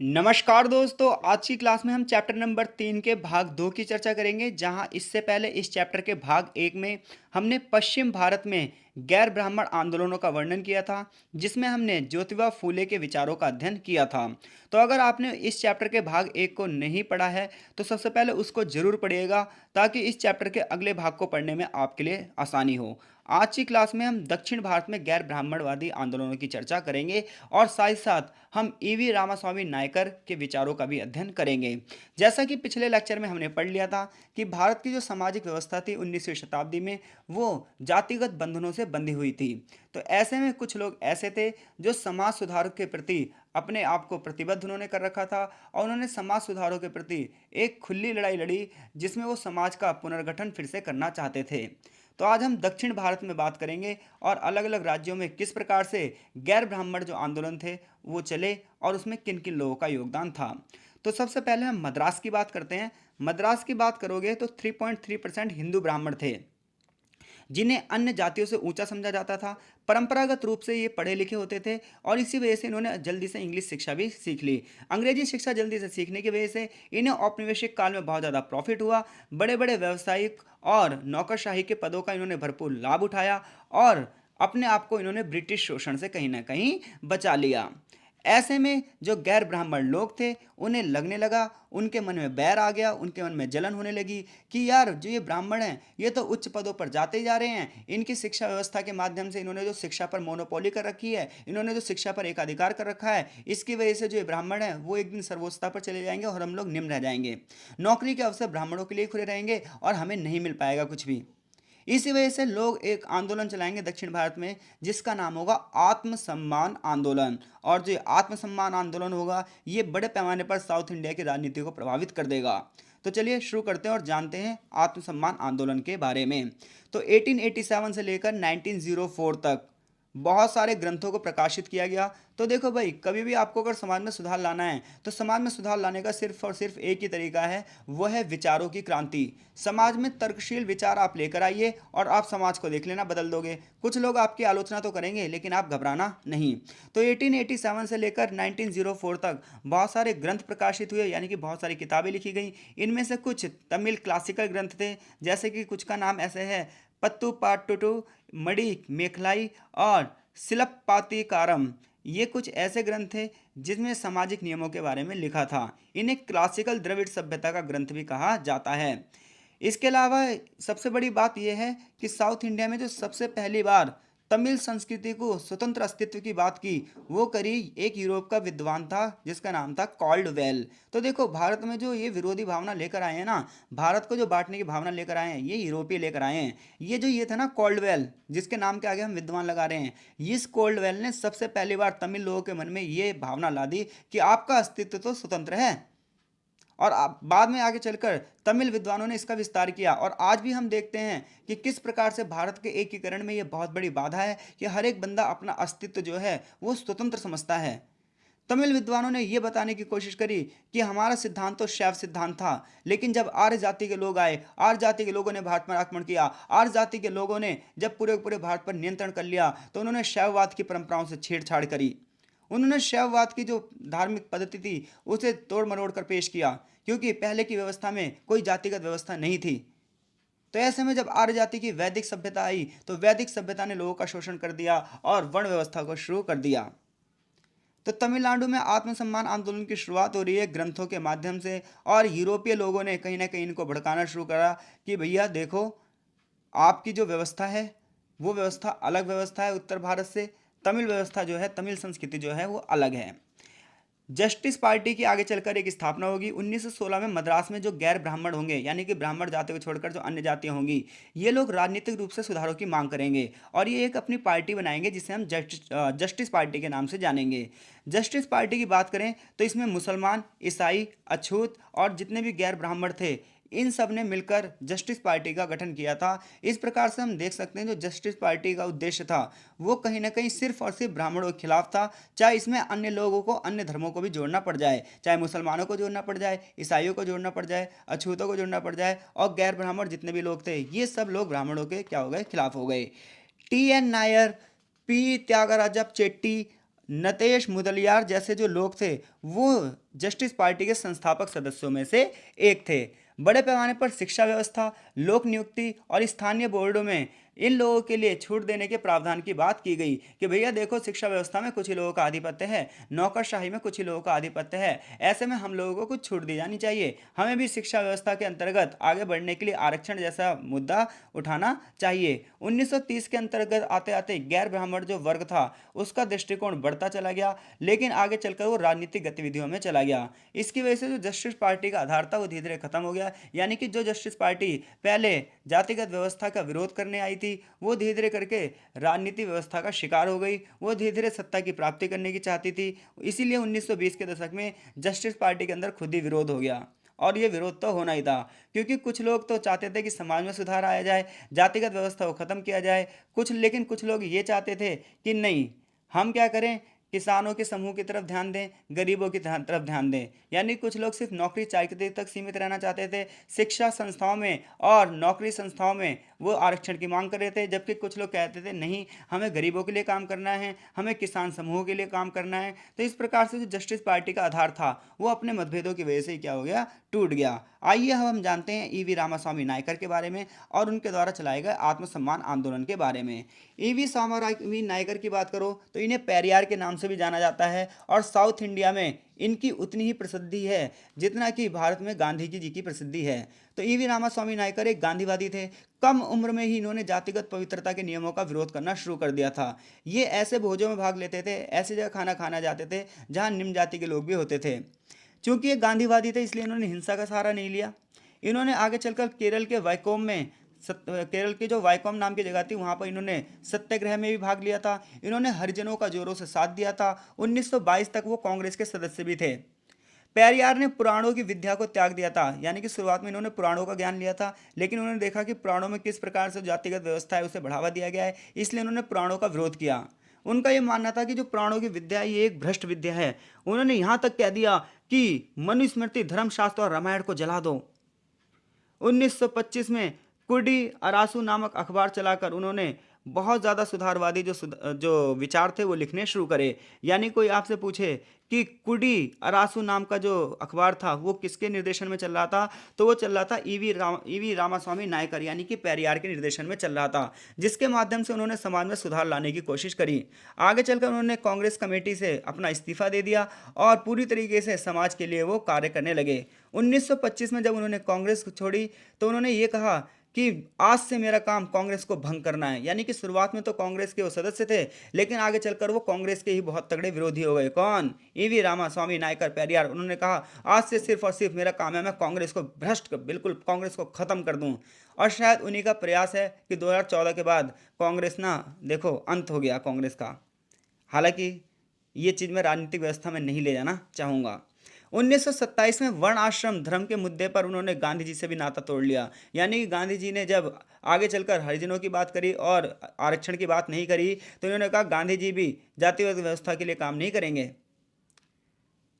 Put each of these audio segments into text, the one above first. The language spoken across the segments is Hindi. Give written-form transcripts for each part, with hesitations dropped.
नमस्कार दोस्तों, आज की क्लास में हम चैप्टर नंबर 3 के भाग 2 की चर्चा करेंगे। जहां इससे पहले इस चैप्टर के भाग 1 में हमने पश्चिम भारत में गैर ब्राह्मण आंदोलनों का वर्णन किया था, जिसमें हमने ज्योतिबा फूले के विचारों का अध्ययन किया था। तो अगर आपने इस चैप्टर के भाग 1 को नहीं पढ़ा है तो सबसे पहले उसको जरूर पढ़िएगा, ताकि इस चैप्टर के अगले भाग को पढ़ने में आपके लिए आसानी हो। आज की क्लास में हम दक्षिण भारत में गैर ब्राह्मणवादी आंदोलनों की चर्चा करेंगे और साथ ही साथ हम ईवी रामास्वामी नायकर के विचारों का भी अध्ययन करेंगे। जैसा कि पिछले लेक्चर में हमने पढ़ लिया था कि भारत की जो सामाजिक व्यवस्था थी 19वीं शताब्दी में, वो जातिगत बंधनों से बंधी हुई थी। तो ऐसे में कुछ लोग ऐसे थे जो समाज सुधार के प्रति अपने आप को प्रतिबद्ध उन्होंने कर रखा था, और उन्होंने समाज सुधारों के प्रति एक खुली लड़ाई लड़ी, जिसमें वो समाज का पुनर्गठन फिर से करना चाहते थे। तो आज हम दक्षिण भारत में बात करेंगे और अलग अलग राज्यों में किस प्रकार से गैर ब्राह्मण जो आंदोलन थे वो चले और उसमें किन किन लोगों का योगदान था। तो सबसे पहले हम मद्रास की बात करते हैं। मद्रास की बात करोगे तो 3.3% हिंदू ब्राह्मण थे, जिन्हें अन्य जातियों से ऊंचा समझा जाता था। परंपरागत रूप से ये पढ़े लिखे होते थे और इसी वजह से इन्होंने जल्दी से इंग्लिश शिक्षा भी सीख ली। अंग्रेजी शिक्षा जल्दी से सीखने की वजह से इन्हें औपनिवेशिक काल में बहुत ज़्यादा प्रॉफिट हुआ। बड़े बड़े व्यावसायिक और नौकरशाही के पदों का इन्होंने भरपूर लाभ उठाया और अपने आप को इन्होंने ब्रिटिश शोषण से कहीं ना कहीं बचा लिया। ऐसे में जो गैर ब्राह्मण लोग थे उन्हें लगने लगा, उनके मन में बैर आ गया, उनके मन में जलन होने लगी कि यार जो ये ब्राह्मण हैं ये तो उच्च पदों पर जाते ही जा रहे हैं। इनकी शिक्षा व्यवस्था के माध्यम से इन्होंने जो शिक्षा पर मोनोपोली कर रखी है, इन्होंने जो शिक्षा पर एकाधिकार कर रखा है, इसकी वजह से जो ये ब्राह्मण हैं वो एक दिन सर्वोच्चता पर चले जाएंगे और हम लोग निम्न रह जाएंगे। नौकरी के अवसर ब्राह्मणों के लिए खुले रहेंगे और हमें नहीं मिल पाएगा कुछ भी। इसी वजह से लोग एक आंदोलन चलाएंगे दक्षिण भारत में, जिसका नाम होगा आत्मसम्मान आंदोलन। और जो आत्मसम्मान आंदोलन होगा ये बड़े पैमाने पर साउथ इंडिया की राजनीति को प्रभावित कर देगा। तो चलिए शुरू करते हैं और जानते हैं आत्मसम्मान आंदोलन के बारे में। तो 1887 से लेकर 1904 तक बहुत सारे ग्रंथों को प्रकाशित किया गया। तो देखो भाई, कभी भी आपको अगर समाज में सुधार लाना है तो समाज में सुधार लाने का सिर्फ और सिर्फ एक ही तरीका है, वो है विचारों की क्रांति। समाज में तर्कशील विचार आप लेकर आइए और आप समाज को देख लेना बदल दोगे। कुछ लोग आपकी आलोचना तो करेंगे लेकिन आप घबराना नहीं। तो 1887 से लेकर 1904 तक बहुत सारे ग्रंथ प्रकाशित हुए, यानी कि बहुत सारी किताबें लिखी गई। इनमें से कुछ तमिल क्लासिकल ग्रंथ थे, जैसे कि कुछ का नाम ऐसे है पत्तू पाट्टुटू, मणि मेखलाई और सिलप्पातिकारम। ये कुछ ऐसे ग्रंथ थे जिसमें सामाजिक नियमों के बारे में लिखा था। इन्हें क्लासिकल द्रविड़ सभ्यता का ग्रंथ भी कहा जाता है। इसके अलावा सबसे बड़ी बात यह है कि साउथ इंडिया में जो सबसे पहली बार तमिल संस्कृति को स्वतंत्र अस्तित्व की बात की, वो करी एक यूरोप का विद्वान था जिसका नाम था कॉल्डवेल। तो देखो, भारत में जो ये विरोधी भावना लेकर आए हैं ना, भारत को जो बांटने की भावना लेकर आए हैं, ये यूरोपीय लेकर आए हैं। ये जो ये था ना कॉल्डवेल, जिसके नाम के आगे हम विद्वान लगा रहे हैं, इस कॉल्डवेल ने सबसे पहली बार तमिल लोगों के मन में ये भावना ला दी कि आपका अस्तित्व तो स्वतंत्र है। और बाद में आगे चलकर तमिल विद्वानों ने इसका विस्तार किया, और आज भी हम देखते हैं कि किस प्रकार से भारत के एकीकरण में यह बहुत बड़ी बाधा है कि हर एक बंदा अपना अस्तित्व जो है वो स्वतंत्र समझता है। तमिल विद्वानों ने यह बताने की कोशिश करी कि हमारा सिद्धांत तो शैव सिद्धांत था, लेकिन जब आर्य जाति के लोग आए, आर्य जाति के लोगों ने भारत पर आक्रमण किया, आर्य जाति के लोगों ने जब पूरे पूरे भारत पर नियंत्रण कर लिया, तो उन्होंने शैववाद की परंपराओं से छेड़छाड़ करी। उन्होंने शैववाद की जो धार्मिक पद्धति थी उसे तोड़ मरोड़ कर पेश किया, क्योंकि पहले की व्यवस्था में कोई जातिगत व्यवस्था नहीं थी। तो ऐसे में जब आर्य जाति की वैदिक सभ्यता आई तो वैदिक सभ्यता ने लोगों का शोषण कर दिया और वर्ण व्यवस्था को शुरू कर दिया। तो तमिलनाडु में आत्मसम्मान आंदोलन की शुरुआत हो रही है ग्रंथों के माध्यम से, और यूरोपीय लोगों ने कहीं ना कहीं इनको भड़काना शुरू करा कि भैया देखो, आपकी जो व्यवस्था है वो व्यवस्था अलग व्यवस्था है उत्तर भारत से। तमिल व्यवस्था जो है, तमिल संस्कृति जो है वो अलग है। जस्टिस पार्टी की आगे चलकर एक स्थापना होगी 1916 में। मद्रास में जो गैर ब्राह्मण होंगे, यानी कि ब्राह्मण जाति को छोड़कर जो अन्य जातियां होंगी, ये लोग राजनीतिक रूप से सुधारों की मांग करेंगे और ये एक अपनी पार्टी बनाएंगे जिसे हम जस्टिस पार्टी के नाम से जानेंगे। जस्टिस पार्टी की बात करें तो इसमें मुसलमान, ईसाई, अछूत और जितने भी गैर ब्राह्मण थे, इन सब ने मिलकर जस्टिस पार्टी का गठन किया था। इस प्रकार से हम देख सकते हैं जो जस्टिस पार्टी का उद्देश्य था वो कहीं ना कहीं सिर्फ और सिर्फ ब्राह्मणों के खिलाफ था। चाहे इसमें अन्य लोगों को, अन्य धर्मों को भी जोड़ना पड़ जाए, चाहे मुसलमानों को जोड़ना पड़ जाए, ईसाइयों को जोड़ना पड़ जाए, अछूतों को जोड़ना पड़ जाए, और गैर ब्राह्मण जितने भी लोग थे ये सब लोग ब्राह्मणों के क्या हो गए, खिलाफ हो गए। T N Nair, P Thyagaraja Chetty, Natesa Mudaliar जैसे जो लोग थे वो जस्टिस पार्टी के संस्थापक सदस्यों में से एक थे। बड़े पैमाने पर शिक्षा व्यवस्था, लोक नियुक्ति और स्थानीय बोर्डों में इन लोगों के लिए छूट देने के प्रावधान की बात की गई कि भैया देखो, शिक्षा व्यवस्था में कुछ ही लोगों का आधिपत्य है, नौकरशाही में कुछ ही लोगों का आधिपत्य है, ऐसे में हम लोगों को कुछ छूट दी जानी चाहिए, हमें भी शिक्षा व्यवस्था के अंतर्गत आगे बढ़ने के लिए आरक्षण जैसा मुद्दा उठाना चाहिए। 1930 के अंतर्गत आते आते गैर ब्राह्मण जो वर्ग था उसका दृष्टिकोण बढ़ता चला गया, लेकिन आगे चलकर वो राजनीतिक गतिविधियों में चला गया। इसकी वजह से जो जस्टिस पार्टी का आधार था वो धीरे धीरे खत्म हो गया, यानी कि जो जस्टिस पार्टी पहले जातिगत व्यवस्था का विरोध करने आई थी वो धीरे धीरे करके राजनीति व्यवस्था का शिकार हो गई, वो धीरे धीरे सत्ता की प्राप्ति करने की चाहती थी। इसीलिए 1920 के दशक में जस्टिस पार्टी के अंदर खुद ही विरोध हो गया, और ये विरोध तो होना ही था, क्योंकि कुछ लोग तो चाहते थे कि समाज में सुधार आया जाए, जातिगत व्यवस्था को खत्म किया जाए, लेकिन कुछ लोग ये चाहते थे कि नहीं, हम क्या करें, किसानों के समूह की तरफ ध्यान दें, गरीबों की तरफ ध्यान दें। यानी कुछ लोग सिर्फ नौकरी चाकरी तक सीमित रहना चाहते थे, शिक्षा संस्थाओं में और नौकरी संस्थाओं में वो आरक्षण की मांग कर रहे थे, जबकि कुछ लोग कहते थे नहीं, हमें गरीबों के लिए काम करना है, हमें किसान समूहों के लिए काम करना है। तो इस प्रकार से जो जस्टिस पार्टी का आधार था वो अपने मतभेदों की वजह से क्या हो गया, टूट गया। आइए हम जानते हैं ईवी रामास्वामी नायकर के बारे में और उनके द्वारा चलाए गए आत्मसम्मान आंदोलन के बारे में। ईवी रामास्वामी नायकर की बात करो तो इन्हें पेरियार के नाम से भी जाना जाता है, और साउथ इंडिया में इनकी उतनी ही प्रसिद्धि है जितना कि भारत में गांधी जी की प्रसिद्धि है। तो ईवी रामास्वामी नायकर एक गांधीवादी थे। कम उम्र में ही इन्होंने जातिगत पवित्रता के नियमों का विरोध करना शुरू कर दिया था। ये ऐसे भोजों में भाग लेते थे, ऐसी जगह खाना खाना जाते थे जहां निम्न जाति के लोग भी होते थे। चूंकि ये गांधीवादी थे इसलिए इन्होंने हिंसा का सहारा नहीं लिया। इन्होंने आगे चलकर केरल के वैकोम में केरल की जो वाइकॉम नाम की जगह थी वहां पर इन्होंने सत्याग्रह में भी भाग लिया था। इन्होंने हरिजनों का जोरों से साथ दिया था। 1922 तक वो कांग्रेस के सदस्य भी थे। पेरियार ने पुराणों की विद्या को त्याग दिया था, यानी कि शुरुआत में इन्होंने पुराणों का ज्ञान लिया था, लेकिन उन्होंने देखा कि पुराणों में किस प्रकार से जातिगत व्यवस्था है उसे बढ़ावा दिया गया है, इसलिए उन्होंने पुराणों का विरोध किया। उनका यह मानना था कि जो पुराणों की विद्या है ये एक भ्रष्ट विद्या है। उन्होंने यहां तक कह दिया कि मनुस्मृति, धर्मशास्त्र और रामायण को जला दो। 1925 में कुडी अरासू नामक अखबार चलाकर उन्होंने बहुत ज़्यादा सुधारवादी जो विचार थे वो लिखने शुरू करे। यानी कोई आपसे पूछे कि कुडी अरासू नाम का जो अखबार था वो किसके निर्देशन में चल रहा था, तो वो चल रहा था ईवी रामास्वामी नायकर यानी कि पेरियार के निर्देशन में चल रहा था, जिसके माध्यम से उन्होंने समाज में सुधार लाने की कोशिश करी। आगे चलकर उन्होंने कांग्रेस कमेटी से अपना इस्तीफा दे दिया और पूरी तरीके से समाज के लिए वो कार्य करने लगे। 1925 में जब उन्होंने कांग्रेस छोड़ी तो उन्होंने ये कहा कि आज से मेरा काम कांग्रेस को भंग करना है। यानी कि शुरुआत में तो कांग्रेस के वो सदस्य थे, लेकिन आगे चलकर वो कांग्रेस के ही बहुत तगड़े विरोधी हो गए। कौन? ईवी रामास्वामी नायकर पेरियार। उन्होंने कहा आज से सिर्फ और सिर्फ मेरा काम है मैं कांग्रेस को बिल्कुल कांग्रेस को खत्म कर दूं। और शायद उन्हीं का प्रयास है कि 2014 के बाद कांग्रेस ना देखो अंत हो गया कांग्रेस का। हालांकि ये चीज़ मैं राजनीतिक व्यवस्था में नहीं ले जाना चाहूँगा। 1927 में वर्ण आश्रम धर्म के मुद्दे पर उन्होंने गांधी जी से भी नाता तोड़ लिया। यानी कि गांधी जी ने जब आगे चलकर हरिजनों की बात करी और आरक्षण की बात नहीं करी तो उन्होंने कहा गांधी जी भी जातिगत व्यवस्था के लिए काम नहीं करेंगे।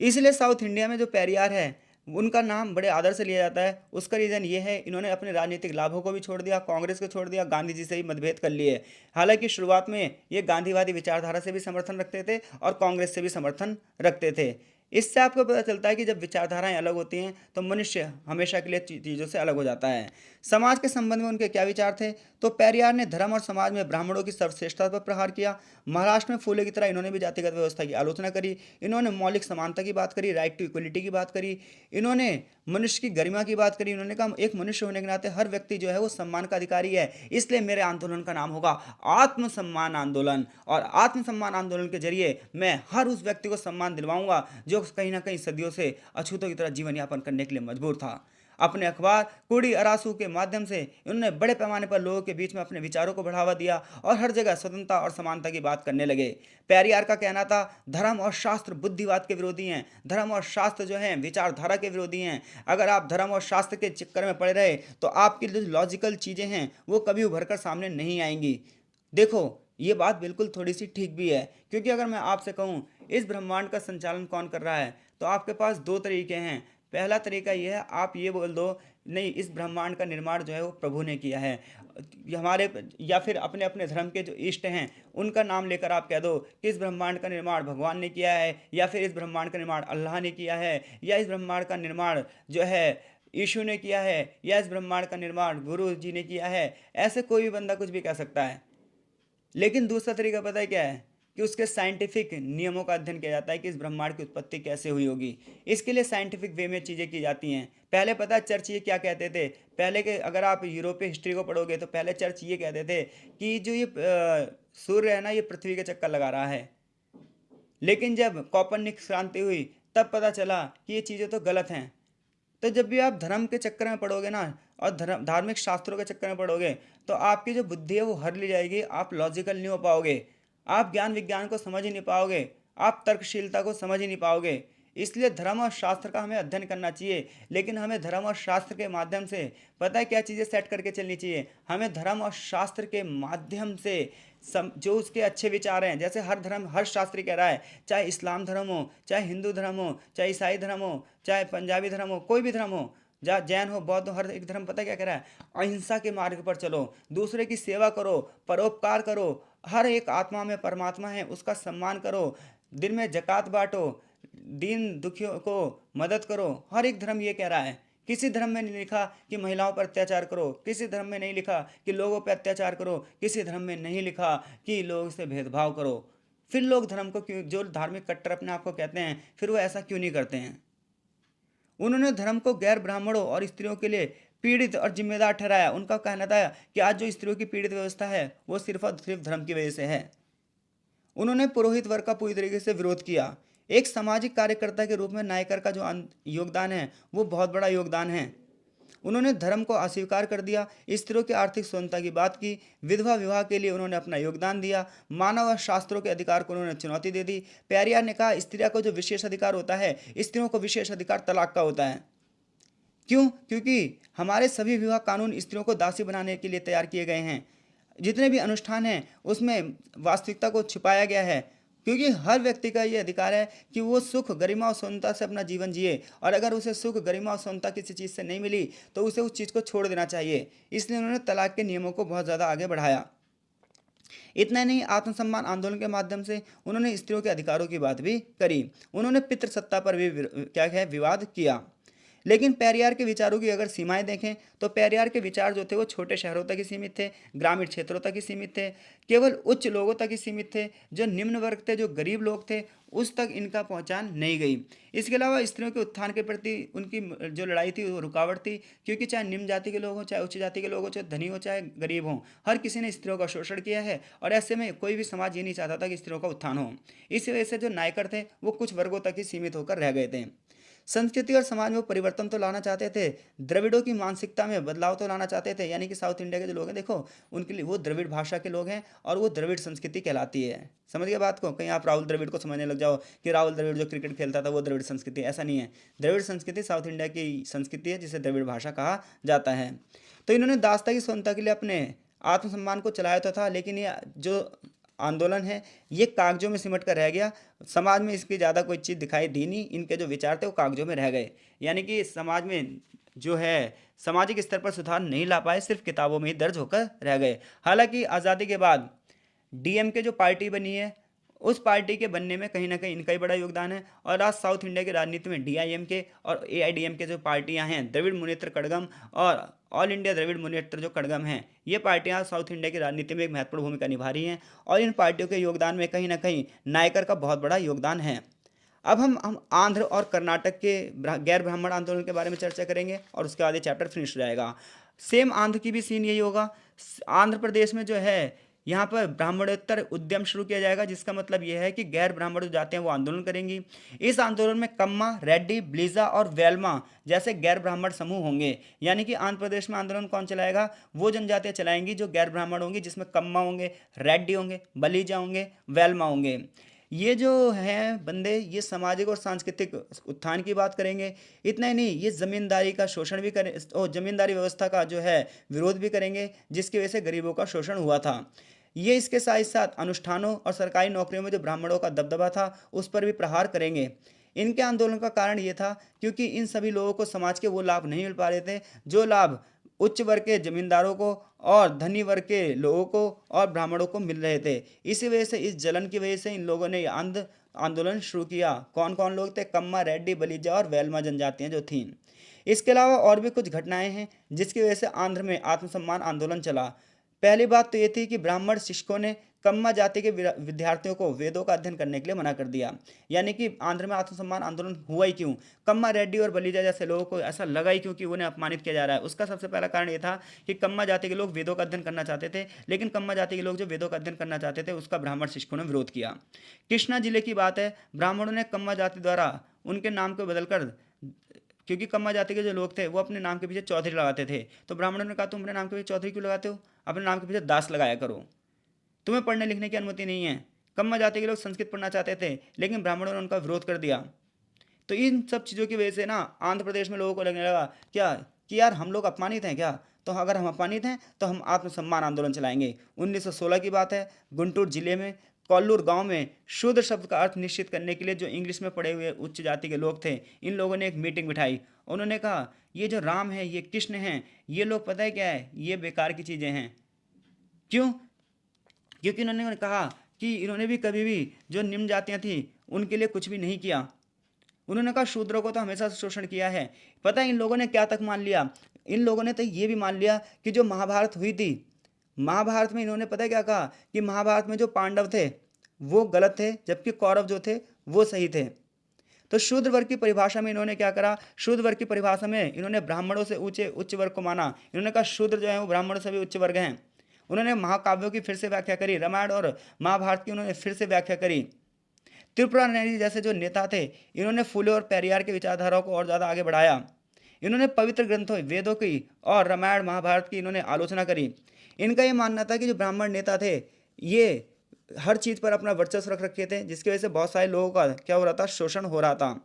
इसलिए साउथ इंडिया में जो पेरियार है उनका नाम बड़े आदर से लिया जाता है। उसका रीज़न ये है इन्होंने अपने राजनीतिक लाभों को भी छोड़ दिया, कांग्रेस को छोड़ दिया, गांधी जी से ही मतभेद कर लिए। हालांकि शुरुआत में ये गांधीवादी विचारधारा से भी समर्थन रखते थे और कांग्रेस से भी समर्थन रखते थे। इससे आपको पता चलता है कि जब विचारधाराएं अलग होती हैं तो मनुष्य हमेशा के लिए चीज़ों से अलग हो जाता है। समाज के संबंध में उनके क्या विचार थे? तो पेरियार ने धर्म और समाज में ब्राह्मणों की सर्वश्रेष्ठता पर प्रहार किया। महाराष्ट्र में फूले की तरह इन्होंने भी जातिगत व्यवस्था की आलोचना करी। इन्होंने मौलिक समानता की बात करी, राइट टू इक्वलिटी की बात करी। इन्होंने मनुष्य की गरिमा की बात करी। उन्होंने कहा एक मनुष्य होने के नाते हर व्यक्ति जो है वो सम्मान का अधिकारी है, इसलिए मेरे आंदोलन का नाम होगा आत्मसम्मान आंदोलन। और आत्मसम्मान आंदोलन के जरिए मैं हर उस व्यक्ति को सम्मान दिलवाऊंगा जो कहीं ना कहीं सदियों से अछूतों की तरह जीवन यापन करने के लिए मजबूर था। अपने अखबार कुड़ी अरासू के माध्यम से उन्होंने बड़े पैमाने पर लोगों के बीच में अपने विचारों को बढ़ावा दिया और हर जगह स्वतंत्रता और समानता की बात करने लगे। पेरियार का कहना था धर्म और शास्त्र बुद्धिवाद के विरोधी हैं, धर्म और शास्त्र जो हैं विचारधारा के विरोधी हैं। अगर आप धर्म और शास्त्र के चक्कर में पड़े रहे तो आपकी जो लॉजिकल चीज़ें हैं वो कभी उभर कर सामने नहीं आएंगी। देखो ये बात बिल्कुल थोड़ी सी ठीक भी है, क्योंकि अगर मैं आपसे कहूँ इस ब्रह्मांड का संचालन कौन कर रहा है तो आपके पास दो तरीके हैं। पहला तरीका यह है आप ये बोल दो नहीं, इस ब्रह्मांड का निर्माण जो है वो प्रभु ने किया है। हमारे या फिर अपने अपने धर्म के जो इष्ट हैं उनका नाम लेकर आप कह दो कि इस ब्रह्मांड का निर्माण भगवान ने किया है, या फिर इस ब्रह्मांड का निर्माण अल्लाह ने किया है, या इस ब्रह्मांड का निर्माण जो है यीशु ने किया है, या इस ब्रह्मांड का निर्माण गुरु जी ने किया है। ऐसे कोई भी बंदा कुछ भी कह सकता है। लेकिन दूसरा तरीका पता है क्या है, कि उसके साइंटिफिक नियमों का अध्ययन किया जाता है कि इस ब्रह्मांड की उत्पत्ति कैसे हुई होगी। इसके लिए साइंटिफिक वे में चीज़ें की जाती हैं। पहले पता है चर्च ये क्या कहते थे, पहले के अगर आप यूरोपीय हिस्ट्री को पढ़ोगे तो पहले चर्च ये कहते थे कि जो ये सूर्य है ना, ये पृथ्वी के चक्कर लगा रहा है। लेकिन जब कॉपरनिकस क्रांति हुई तब पता चला कि ये चीज़ें तो गलत हैं। तो जब भी आप धर्म के चक्कर में पड़ोगे ना, और धर्म धार्मिक शास्त्रों के चक्कर में पड़ोगे, तो आपकी जो बुद्धि है वो हर ली जाएगी। आप लॉजिकल नहीं हो पाओगे, आप ज्ञान विज्ञान को समझ ही नहीं पाओगे, आप तर्कशीलता को समझ ही नहीं पाओगे। इसलिए धर्म और शास्त्र का हमें अध्ययन करना चाहिए, लेकिन हमें धर्म और शास्त्र के माध्यम से पता है क्या चीज़ें सेट करके चलनी चाहिए। हमें धर्म और शास्त्र के माध्यम से जो उसके अच्छे विचार हैं, जैसे हर धर्म हर शास्त्री कह रहा है, चाहे इस्लाम धर्म हो, चाहे हिंदू धर्म हो, चाहे ईसाई धर्म हो, चाहे पंजाबी धर्म हो, कोई भी धर्म हो, जा जैन हो, बौद्ध हो, हर एक धर्म पता क्या कह रहा है, अहिंसा के मार्ग पर चलो, दूसरे की सेवा करो, परोपकार करो, हर एक आत्मा में परमात्मा है उसका सम्मान करो, दिन में जक़ात बांटो, दीन दुखियों को मदद करो। हर एक धर्म ये कह रहा है। किसी धर्म में नहीं लिखा कि महिलाओं पर अत्याचार करो, किसी धर्म में नहीं लिखा कि लोगों पर अत्याचार करो, किसी धर्म में नहीं लिखा कि लोगों से भेदभाव करो। फिर लोग धर्म को क्यों, जो धार्मिक कट्टर अपने आप को कहते हैं, फिर वो ऐसा क्यों नहीं करते हैं। उन्होंने धर्म को गैर ब्राह्मणों और स्त्रियों के लिए पीड़ित और जिम्मेदार ठहराया। उनका कहना था कि आज जो स्त्रियों की पीड़ित व्यवस्था है वो सिर्फ और सिर्फ धर्म की वजह से है। उन्होंने पुरोहित वर्ग का पूरी तरीके से विरोध किया। एक सामाजिक कार्यकर्ता के रूप में नायकर का जो योगदान है वो बहुत बड़ा योगदान है। उन्होंने धर्म को अस्वीकार कर दिया, स्त्रियों की आर्थिक स्वतंत्रता की बात की, विधवा विवाह के लिए उन्होंने अपना योगदान दिया, मानव और शास्त्रों के अधिकार को उन्होंने चुनौती दे दी। पेरियार ने कहा स्त्रियों को जो विशेष अधिकार होता है, स्त्रियों को विशेष अधिकार तलाक का होता है। क्यों? क्योंकि हमारे सभी विवाह कानून स्त्रियों को दासी बनाने के लिए तैयार किए गए हैं। जितने भी अनुष्ठान हैं उसमें वास्तविकता को छिपाया गया है, क्योंकि हर व्यक्ति का ये अधिकार है कि वो सुख गरिमा और स्वतंत्रता से अपना जीवन जिए, और अगर उसे सुख गरिमा और स्वतंत्रता किसी चीज़ से नहीं मिली तो उसे उस चीज़ को छोड़ देना चाहिए। इसलिए उन्होंने तलाक के नियमों को बहुत ज़्यादा आगे बढ़ाया। इतना नहीं, आत्मसम्मान आंदोलन के माध्यम से उन्होंने स्त्रियों के अधिकारों की बात भी करी। उन्होंने पितृसत्ता पर भी क्या है विवाद किया। लेकिन पेरियार के विचारों की अगर सीमाएं देखें तो पेरियार के विचार जो थे वो छोटे शहरों तक ही सीमित थे, ग्रामीण क्षेत्रों तक ही सीमित थे, केवल उच्च लोगों तक ही सीमित थे। जो निम्न वर्ग थे, जो गरीब लोग थे, उस तक इनका पहुंचान नहीं गई। इसके अलावा स्त्रियों के उत्थान के प्रति उनकी जो लड़ाई थी वो रुकावट थी, क्योंकि चाहे निम्न जाति के लोग हों, चाहे उच्च जाति के लोग हों, चाहे धनी हो चाहे गरीब हों, हर किसी ने स्त्रियों का शोषण किया है। और ऐसे में कोई भी समाज ये नहीं चाहता था कि स्त्रियों का उत्थान हो। इसी वजह से जो नायकर थे वो कुछ वर्गों तक ही सीमित होकर रह गए थे। संस्कृति और समाज में परिवर्तन तो लाना चाहते थे, द्रविड़ों की मानसिकता में बदलाव तो लाना चाहते थे। यानी कि साउथ इंडिया के जो लोग हैं, देखो उनके लिए वो द्रविड़ भाषा के लोग हैं और वो द्रविड़ संस्कृति कहलाती है। समझ गए बात को? कहीं आप राहुल द्रविड़ को समझने लग जाओ कि राहुल द्रविड़ जो क्रिकेट खेलता था वो द्रविड़ संस्कृति, ऐसा नहीं है। द्रविड़ संस्कृति साउथ इंडिया की संस्कृति है जिसे द्रविड़ भाषा कहा जाता है। तो इन्होंने दास्ता की स्वतंत्रता के लिए अपने आत्मसम्मान को चलाया तो था, लेकिन ये जो आंदोलन है ये कागजों में सिमट कर रह गया। समाज में इसकी ज़्यादा कोई चीज़ दिखाई दी नहीं, इनके जो विचार थे वो कागजों में रह गए। यानी कि समाज में जो है सामाजिक स्तर पर सुधार नहीं ला पाए, सिर्फ किताबों में ही दर्ज होकर रह गए। हालांकि आज़ादी के बाद डीएमके जो पार्टी बनी है उस पार्टी के बनने में कहीं ना कहीं इनका ही बड़ा योगदान है। और आज साउथ इंडिया की राजनीति में डीआईएमके और एआईडीएमके जो पार्टियां हैं, द्रविड़ मुनेत्र कड़गम और ऑल इंडिया द्रविड़ मुनेत्र जो कड़गम हैं, ये पार्टियां साउथ इंडिया की राजनीति में एक महत्वपूर्ण भूमिका निभा रही हैं। और इन पार्टियों के योगदान में कहीं ना कहीं नायकर का बहुत बड़ा योगदान है। अब हम आंध्र और कर्नाटक के गैर ब्राह्मण आंदोलन के बारे में चर्चा करेंगे और उसके बाद ये चैप्टर फिनिश हो जाएगा। सेम आंध्र की भी सीन यही होगा। आंध्र प्रदेश में जो है यहाँ पर ब्राह्मणोत्तर उद्यम शुरू किया जाएगा, जिसका मतलब यह है कि गैर ब्राह्मण जो जाते हैं वो आंदोलन करेंगी। इस आंदोलन में कम्मा, रेड्डी, ब्लीजा और वेल्मा जैसे गैर ब्राह्मण समूह होंगे। यानी कि आंध्र प्रदेश में आंदोलन कौन चलाएगा? वो जनजातियाँ चलाएंगी जो गैर ब्राह्मण होंगी, जिसमें कम्मा होंगे, रेड्डी होंगे, बलीजा होंगे, वेल्मा होंगे। ये जो हैं बंदे, ये सामाजिक और सांस्कृतिक उत्थान की बात करेंगे। इतना ही नहीं, ये ज़मींदारी का शोषण भी करें और ज़मींदारी व्यवस्था का जो है विरोध भी करेंगे, जिसकी वजह से गरीबों का शोषण हुआ था। ये इसके साथ साथ अनुष्ठानों और सरकारी नौकरियों में जो ब्राह्मणों का दबदबा था उस पर भी प्रहार करेंगे। इनके आंदोलन का कारण ये था क्योंकि इन सभी लोगों को समाज के वो लाभ नहीं मिल पा रहे थे जो लाभ उच्च वर्ग के जमींदारों को और धनी वर्ग के लोगों को और ब्राह्मणों को मिल रहे थे। इसी वजह से, इस जलन की वजह से इन लोगों ने आंदोलन शुरू किया। कौन कौन लोग थे? कम्मा, रेड्डी, बलिजा और वेलमा जनजातियां जो थीं। इसके अलावा और भी कुछ घटनाएं हैं जिसकी वजह से आंध्र में आत्मसम्मान आंदोलन चला। पहली बात तो ये थी कि ब्राह्मण शिक्षकों ने कम्मा जाति के विद्यार्थियों को वेदों का अध्ययन करने के लिए मना कर दिया। यानी कि आंध्र में आत्मसम्मान आंदोलन हुआ ही क्यों? कम्मा, रेड्डी और बलिजा जैसे लोगों को ऐसा लगा ही क्यों कि उन्हें अपमानित किया जा रहा है? उसका सबसे पहला कारण ये था कि कम्मा जाति के लोग वेदों का अध्ययन करना चाहते थे, लेकिन कम्मा जाति के लोग जो वेदों का अध्ययन करना चाहते थे उसका ब्राह्मण शिक्षकों ने विरोध किया। कृष्णा जिले की बात है, ब्राह्मणों ने कम्मा जाति द्वारा उनके नाम को बदलकर, क्योंकि कम्मा जाति के जो लोग थे वो अपने नाम के पीछे चौधरी लगाते थे, तो ब्राह्मणों ने कहा तुम अपने नाम के पीछे चौधरी क्यों लगाते हो? अपने नाम के पीछे दास लगाया करो, तुम्हें पढ़ने लिखने की अनुमति नहीं है। कम्मा जाति के लोग संस्कृत पढ़ना चाहते थे, लेकिन ब्राह्मणों ने उनका विरोध कर दिया। तो इन सब चीज़ों की वजह से ना आंध्र प्रदेश में लोगों को लगने लगा क्या कि यार हम लोग अपमानित हैं क्या? तो अगर हम अपमानित हैं तो हम आत्मसम्मान आंदोलन चलाएंगे। 1916 की बात है, गुंटूर जिले में कोल्लूर गांव में शूद्र शब्द का अर्थ निश्चित करने के लिए जो इंग्लिश में पढ़े हुए उच्च जाति के लोग थे, इन लोगों ने एक मीटिंग बिठाई। उन्होंने कहा ये जो राम है, ये कृष्ण हैं, ये लोग पता है क्या है, ये बेकार की चीज़ें हैं। क्यों? क्योंकि इन्होंने कहा कि इन्होंने भी कभी भी जो निम्न जातियां थी उनके लिए कुछ भी नहीं किया। उन्होंने कहा शूद्रों को तो हमेशा शोषण किया है। पता है इन लोगों ने क्या तक मान लिया? इन लोगों ने तो ये भी मान लिया कि जो महाभारत हुई थी, महाभारत में इन्होंने पता है क्या कहा कि महाभारत में जो पांडव थे वो गलत थे, जबकि कौरव जो थे वो सही थे। तो शूद्र वर्ग की परिभाषा में इन्होंने क्या करा? शूद्र वर्ग की परिभाषा में इन्होंने ब्राह्मणों से ऊंचे उच्च वर्ग को माना। इन्होंने कहा शूद्र जो है वो ब्राह्मणों से भी उच्च वर्ग हैं। उन्होंने महाकाव्यों की फिर से व्याख्या करी, रामायण और महाभारत की उन्होंने फिर से व्याख्या करी। त्रिपुरा नैनी जैसे जो नेता थे, इन्होंने फुले और पेरियार की विचारधाराओं को और ज़्यादा आगे बढ़ाया। इन्होंने पवित्र ग्रंथों वेदों की और रामायण महाभारत की इन्होंने आलोचना करी। इनका ये मानना था कि जो ब्राह्मण नेता थे ये हर चीज़ पर अपना वर्चस्व रख रखे थे, जिसकी वजह से बहुत सारे लोगों का क्या हो रहा था? शोषण हो रहा था।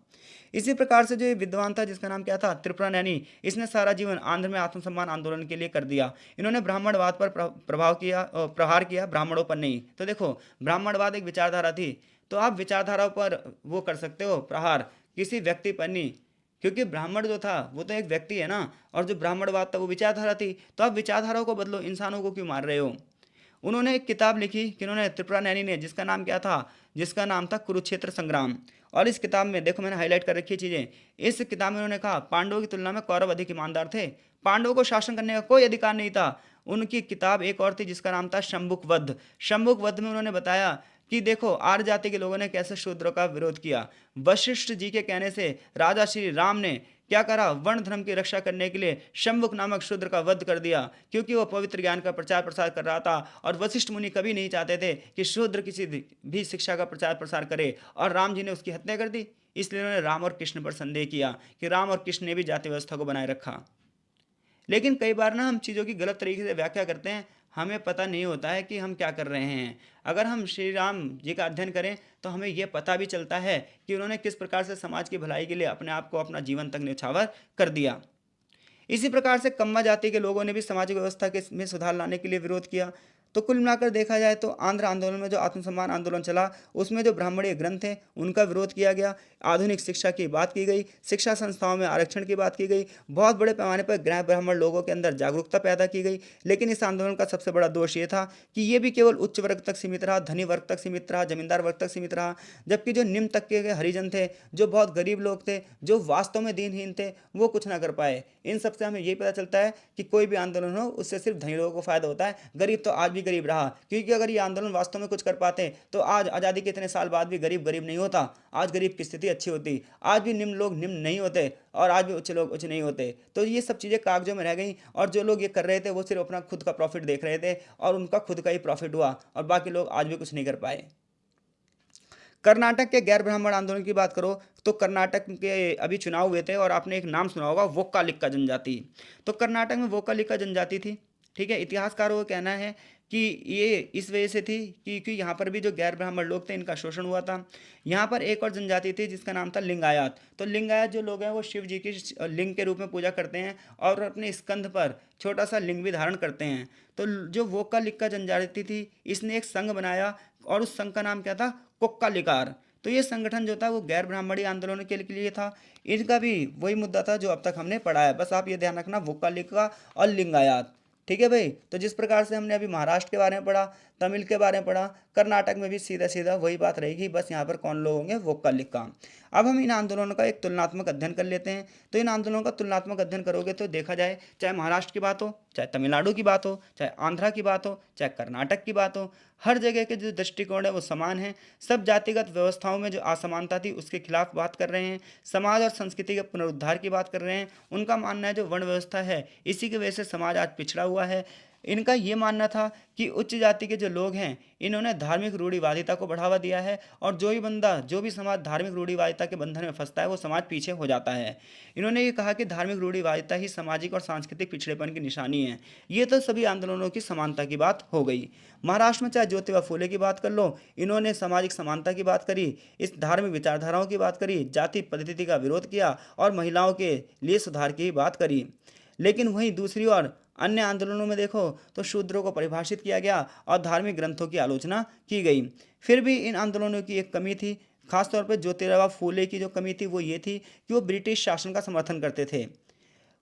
इसी प्रकार से जो ये विद्वान था जिसका नाम क्या था? त्रिपुरा नैनी, इसने सारा जीवन आंध्र में आत्मसम्मान आंदोलन के लिए कर दिया। इन्होंने ब्राह्मणवाद पर प्रहार किया, ब्राह्मणों पर नहीं। तो देखो, ब्राह्मणवाद एक विचारधारा थी, तो आप विचारधाराओं पर वो कर सकते हो प्रहार, किसी व्यक्ति पर नहीं, क्योंकि ब्राह्मण जो था वो तो एक व्यक्ति है ना, और जो ब्राह्मणवाद था वो विचारधारा थी। तो आप विचारधाराओं को बदलो, इंसानों को क्यों मार रहे हो? उन्होंने एक किताब लिखी, किन्होंने? त्रिपुरा नैनी ने, जिसका नाम क्या था? जिसका नाम था कुरुक्षेत्र संग्राम। और इस किताब में देखो मैंने हाईलाइट कर रखी चीज़ें। इस किताब में उन्होंने कहा पांडवों की तुलना में कौरव अधिक ईमानदार थे, पांडवों को शासन करने का कोई अधिकार नहीं था। उनकी किताब एक और थी जिसका नाम था शंभुक वध। शंभुक वध में उन्होंने बताया कि देखो आर्य जाति के लोगों ने कैसे शूद्रों का विरोध किया। वशिष्ठ जी के कहने से राजा श्री राम ने क्या करा? वर्ण धर्म की रक्षा करने के लिए शंभुक नामक शूद्र का वध कर दिया, क्योंकि वह पवित्र ज्ञान का प्रचार प्रसार कर रहा था। और वशिष्ठ मुनि कभी नहीं चाहते थे कि शूद्र किसी भी शिक्षा का प्रचार प्रसार करे, और राम जी ने उसकी हत्या कर दी। इसलिए उन्होंने राम और कृष्ण पर संदेह किया कि राम और कृष्ण ने भी जाति व्यवस्था को बनाए रखा। लेकिन कई बार ना हम चीज़ों की गलत तरीके से व्याख्या करते हैं, हमें पता नहीं होता है कि हम क्या कर रहे हैं। अगर हम श्री राम जी का अध्ययन करें तो हमें यह पता भी चलता है कि उन्होंने किस प्रकार से समाज की भलाई के लिए अपने आप को, अपना जीवन तक न्यौछावर कर दिया। इसी प्रकार से कम्मा जाति के लोगों ने भी सामाजिक व्यवस्था के में सुधार लाने के लिए विरोध किया। तो कुल मिलाकर देखा जाए तो आंध्र आंदोलन में जो आत्मसम्मान आंदोलन चला उसमें जो ब्राह्मणीय ग्रंथ थे उनका विरोध किया गया, आधुनिक शिक्षा की बात की गई, शिक्षा संस्थाओं में आरक्षण की बात की गई, बहुत बड़े पैमाने पर गैर ब्राह्मण लोगों के अंदर जागरूकता पैदा की गई। लेकिन इस आंदोलन का सबसे बड़ा दोष ये था कि ये भी केवल उच्च वर्ग तक सीमित रहा, धनी वर्ग तक सीमित रहा, जमींदार वर्ग तक सीमित रहा, जबकि जो निम्न तबके के हरिजन थे, जो बहुत गरीब लोग थे, जो वास्तव में दीनहीन थे, वो कुछ ना कर पाए। इन सबसे हमें यही पता चलता है कि कोई भी आंदोलन हो उससे सिर्फ धनी लोगों को फायदा होता है, गरीब तो आज भी गरीब रहा। क्योंकि अगर ये आंदोलन वास्तव में कुछ कर पाते तो आज आज़ादी के इतने साल बाद भी गरीब गरीब नहीं होता, आज गरीब की स्थिति अच्छी होती, आज भी निम्न लोग निम्न नहीं होते और आज भी उच्च लोग उच्च नहीं होते। तो ये सब चीज़ें कागजों में रह गई, और जो लोग ये कर रहे थे वो सिर्फ अपना खुद का प्रॉफिट देख रहे थे, और उनका खुद का ही प्रॉफिट हुआ, और बाकी लोग आज भी कुछ नहीं कर पाए। कर्नाटक के गैर ब्राह्मण आंदोलन की बात करो तो कर्नाटक के अभी चुनाव हुए थे और आपने एक नाम सुना होगा, वोक्कालिक्का जनजाति। तो कर्नाटक में वोक्कालिक्का जनजाति थी, ठीक है। इतिहासकारों का कहना है कि ये इस वजह से थी क्योंकि यहाँ पर भी जो गैर ब्राह्मण लोग थे इनका शोषण हुआ था। यहाँ पर एक और जनजाति थी जिसका नाम था लिंगायत। तो लिंगायत जो लोग हैं वो शिव जी की लिंग के रूप में पूजा करते हैं और अपने स्कंध पर छोटा सा लिंग भी धारण करते हैं। तो जो वोक्कालिक्का जनजाति थी इसने एक संघ बनाया और उस संघ का नाम क्या था? कोक्कालिकार। तो ये संगठन जो था वो गैर ब्राह्मणी आंदोलनों के लिए था। इनका भी वही मुद्दा था जो अब तक हमने पढ़ा है। बस आप ये ध्यान रखना, वोक्कालिका और लिंगायत। ठीक है भाई। तो जिस प्रकार से हमने अभी महाराष्ट्र के बारे में पढ़ा, तमिल के बारे में पढ़ा, कर्नाटक में भी सीधा सीधा वही बात रहेगी, बस यहाँ पर कौन लोग होंगे, वोक्कालिका। अब हम इन आंदोलनों का एक तुलनात्मक अध्ययन कर लेते हैं। तो इन आंदोलनों का तुलनात्मक अध्ययन करोगे तो देखा जाए, चाहे महाराष्ट्र की बात हो, चाहे तमिलनाडु की बात हो, चाहे आंध्रा की बात हो, चाहे कर्नाटक की बात हो, हर जगह के जो दृष्टिकोण है वो समान है। सब जातिगत व्यवस्थाओं में जो असमानता थी उसके खिलाफ बात कर रहे हैं, समाज और संस्कृति के पुनरुद्धार की बात कर रहे हैं। उनका मानना है जो वर्ण व्यवस्था है इसी की वजह से समाज आज पिछड़ा हुआ है। इनका ये मानना था कि उच्च जाति के जो लोग हैं इन्होंने धार्मिक रूढ़िवादिता को बढ़ावा दिया है, और जो भी समाज धार्मिक रूढ़िवादिता के बंधन में फंसता है वो समाज पीछे हो जाता है। इन्होंने ये कहा कि धार्मिक रूढ़िवादिता ही सामाजिक और सांस्कृतिक पिछड़ेपन की निशानी है। ये तो सभी आंदोलनों की समानता की बात हो गई। महाराष्ट्र में चाहे ज्योतिबा फूले की बात कर लो, इन्होंने सामाजिक समानता की बात करी, इस धार्मिक विचारधाराओं की बात करी, जाति पद्धति का विरोध किया और महिलाओं के लिए सुधार की बात करी। लेकिन वहीं दूसरी ओर अन्य आंदोलनों में देखो तो शूद्रों को परिभाषित किया गया और धार्मिक ग्रंथों की आलोचना की गई। फिर भी इन आंदोलनों की एक कमी थी, खासतौर पर ज्योतिराव फूले की जो कमी थी वो ये थी कि वो ब्रिटिश शासन का समर्थन करते थे।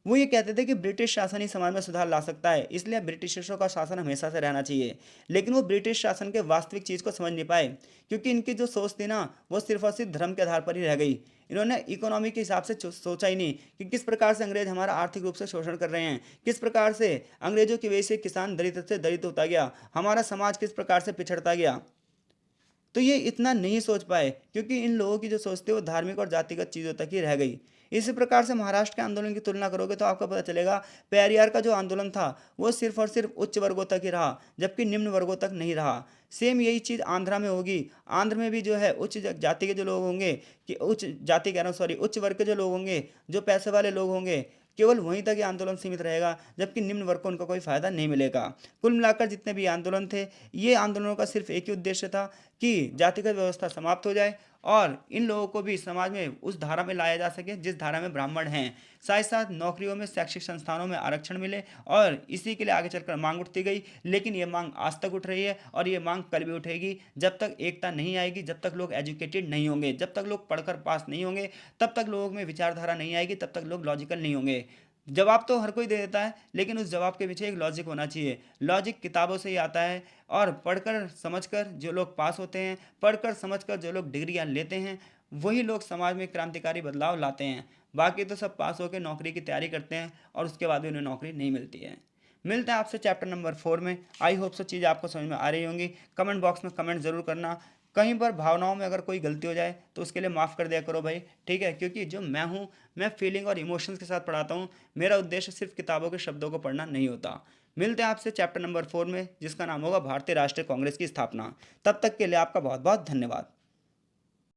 वो ये कहते थे कि ब्रिटिश शासन ही समाज में सुधार ला सकता है, इसलिए ब्रिटिशर्सों का शासन हमेशा से रहना चाहिए। लेकिन वो ब्रिटिश शासन के वास्तविक चीज़ को समझ नहीं पाए, क्योंकि इनकी जो सोच थी ना वो सिर्फ और सिर्फ धर्म के आधार पर ही रह गई। इन्होंने इकोनॉमी के हिसाब से सोचा ही नहीं कि किस प्रकार से अंग्रेज हमारा आर्थिक रूप से शोषण कर रहे हैं, किस प्रकार से अंग्रेजों की वजह से किसान दरिद्र से दरिद्र होता गया, हमारा समाज किस प्रकार से पिछड़ता गया। तो ये इतना नहीं सोच पाए, क्योंकि इन लोगों की जो सोच थी वो धार्मिक और जातिगत चीज़ों तक ही रह गई। इसी प्रकार से महाराष्ट्र के आंदोलन की तुलना करोगे तो आपको पता चलेगा, पेरियार का जो आंदोलन था वो सिर्फ और सिर्फ उच्च वर्गों तक ही रहा, जबकि निम्न वर्गों तक नहीं रहा। सेम यही चीज़ आंध्रा में होगी। आंध्र में भी जो है उच्च जाति के जो लोग होंगे, कि उच्च जाति कह रहा हूँ, सॉरी, उच्च वर्ग के जो लोग होंगे, जो पैसे वाले लोग होंगे, केवल वहीं तक ये आंदोलन सीमित रहेगा, जबकि निम्न वर्ग को उनका कोई फायदा नहीं मिलेगा। कुल मिलाकर जितने भी आंदोलन थे, ये आंदोलनों का सिर्फ एक ही उद्देश्य था कि जातिगत व्यवस्था समाप्त हो जाए और इन लोगों को भी समाज में उस धारा में लाया जा सके जिस धारा में ब्राह्मण हैं। साथ साथ नौकरियों में, शैक्षिक संस्थानों में आरक्षण मिले, और इसी के लिए आगे चलकर मांग उठती गई। लेकिन ये मांग आज तक उठ रही है और ये मांग कल भी उठेगी, जब तक एकता नहीं आएगी, जब तक लोग एजुकेटेड नहीं होंगे, जब तक लोग पढ़कर पास नहीं होंगे, तब तक लोगों में विचारधारा नहीं आएगी, तब तक लोग लॉजिकल नहीं होंगे। जवाब तो हर कोई दे देता है, लेकिन उस जवाब के पीछे एक लॉजिक होना चाहिए। लॉजिक किताबों से ही आता है, और पढ़कर समझकर जो लोग पास होते हैं, पढ़कर समझकर जो लोग डिग्रियां लेते हैं, वही लोग समाज में क्रांतिकारी बदलाव लाते हैं। बाकी तो सब पास होकर नौकरी की तैयारी करते हैं और उसके बाद भी उन्हें नौकरी नहीं मिलती है। मिलते हैं आपसे चैप्टर नंबर 4 में। आई होप सो चीज़ आपको समझ में आ रही होंगी। कमेंट बॉक्स में कमेंट ज़रूर करना। कहीं पर भावनाओं में अगर कोई गलती हो जाए तो उसके लिए माफ़ कर दिया करो भाई, ठीक है? क्योंकि जो मैं हूँ, मैं फीलिंग और इमोशंस के साथ पढ़ाता हूँ। मेरा उद्देश्य सिर्फ किताबों के शब्दों को पढ़ना नहीं होता। मिलते हैं आपसे चैप्टर नंबर 4 में, जिसका नाम होगा भारतीय राष्ट्रीय कांग्रेस की स्थापना। तब तक के लिए आपका बहुत बहुत धन्यवाद।